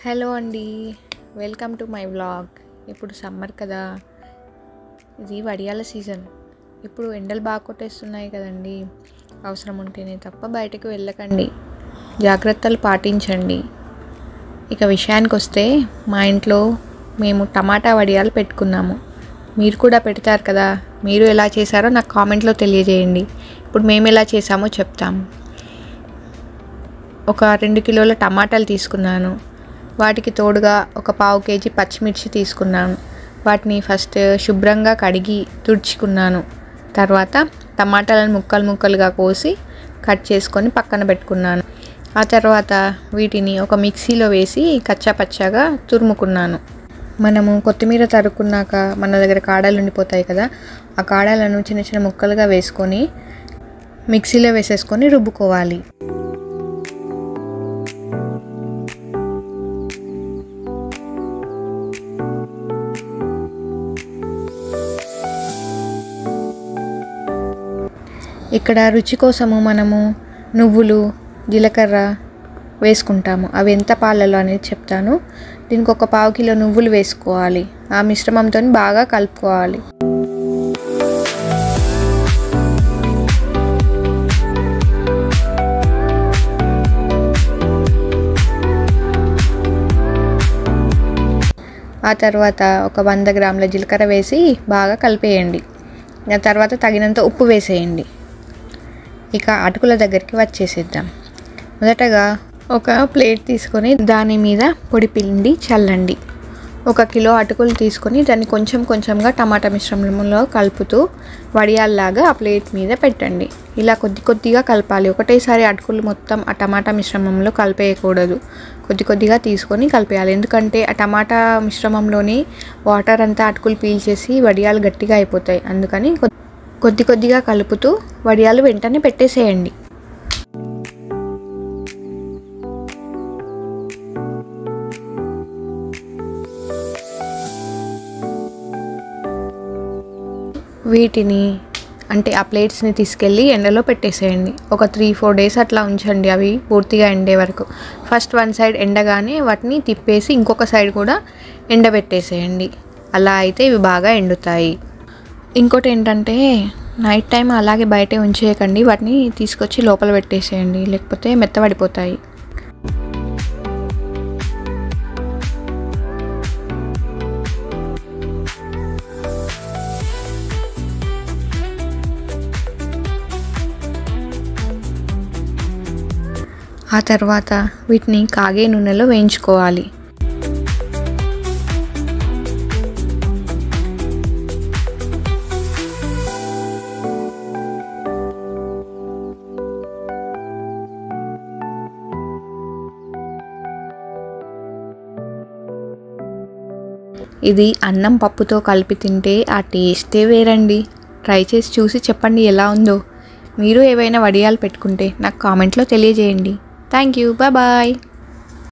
Hello అండి, welcome to my vlog. ఇప్పుడు summer కదా, ఇది వడియాల సీజన్. ఇప్పుడు ఎండలు బాగా కొట్టేస్తున్నాయి కదండి. అవసరం ఉంటేనే తప్ప బయటకు వెళ్ళకండి, జాగ్రత్తలు పాటించండి. ఇక విషయానికి వస్తే మా ఇంట్లో మేము టమాటా వడియాలు పెట్టుకున్నాము. మీరు కూడా పెడతారు కదా, మీరు ఎలా చేశారో నాకు కామెంట్లో తెలియజేయండి. ఇప్పుడు మేము ఎలా చేసామో చెప్తాం. ఒక 2 కిలోల టమాటాలు తీసుకున్నాను. వాటికి తోడుగా ఒక 1/2 కేజీ పచ్చిమిర్చి తీసుకున్నాను. వాటిని ఫస్ట్ శుభ్రంగా కడిగి తుడుచుకున్నాను. తర్వాత టమాటాలను ముక్కలుగా కోసి కట్ చేసుకొని పక్కన పెట్టుకున్నాను. ఆ తర్వాత వీటిని ఒక మిక్సీలో వేసి కచ్చాపచ్చాగా తురుముకున్నాను. మనము కొత్తిమీర తరుక్కున్నాక మన దగ్గర కాడలు ఉండిపోతాయి కదా, ఆ కాడలను చిన్న చిన్న ముక్కలుగా వేసుకొని మిక్సీలో వేసేసుకొని రుబ్బుకోవాలి. ఇక్కడ రుచి కోసము మనము నువ్వులు, జీలకర్ర వేసుకుంటాము. అవి ఎంత పాలలో అనేది చెప్తాను. దీనికి ఒక 1/2 కిలో నువ్వులు వేసుకోవాలి. ఆ మిశ్రమంతో బాగా కలుపుకోవాలి. ఆ తర్వాత ఒక 100 గ్రాముల జీలకర్ర వేసి బాగా కలిపేయండి. ఆ తర్వాత తగినంత ఉప్పు వేసేయండి. ఇక అటుకుల దగ్గరికి వచ్చేసిద్దాం. మొదటగా ఒక ప్లేట్ తీసుకొని దాని మీద పొడి పిండి చల్లండి. 1 కిలో అటుకులు తీసుకొని దాన్ని కొంచెంగా టమాటా మిశ్రమంలో కలుపుతూ వడియాల్లాగా ఆ ప్లేట్ మీద పెట్టండి. ఇలా కొద్దిగా కలపాలి. ఒకటేసారి అటుకులు మొత్తం ఆ టమాటా మిశ్రమంలో కలిపేయకూడదు. కొద్దిగా తీసుకొని కలిపేయాలి. ఎందుకంటే ఆ టమాటా మిశ్రమంలోని వాటర్ అంతా అటుకులు పీల్చేసి వడియాలు గట్టిగా అయిపోతాయి. అందుకని కొద్దిగా కలుపుతూ వడియాలు వెంటనే పెట్టేసేయండి. వీటిని అంటే ఆ ప్లేట్స్ని తీసుకెళ్ళి ఎండలో పెట్టేసేయండి. ఒక 3-4 డేస్ అట్లా ఉంచండి, అవి పూర్తిగా ఎండే వరకు. ఫస్ట్ 1 సైడ్ ఎండగానే వాటిని తిప్పేసి ఇంకొక సైడ్ కూడా ఎండబెట్టేసేయండి. అలా అయితే ఇవి బాగా ఎండుతాయి. ఇంకోటి ఏంటంటే, నైట్ టైం అలాగే బయటే ఉంచేయకండి. వాటిని తీసుకొచ్చి లోపల పెట్టేసేయండి, లేకపోతే మెత్తబడిపోతాయి. ఆ తర్వాత వీటిని కాగే నూనెలో వేయించుకోవాలి. ఇది అన్నం పప్పుతో కలిపి తింటే ఆ టేస్టే వేరండి. ట్రై చేసి చూసి చెప్పండి ఎలా ఉందో. మీరు ఏవైనా వడియాలు పెట్టుకుంటే నాకు కామెంట్లో తెలియజేయండి. Thank you, bye.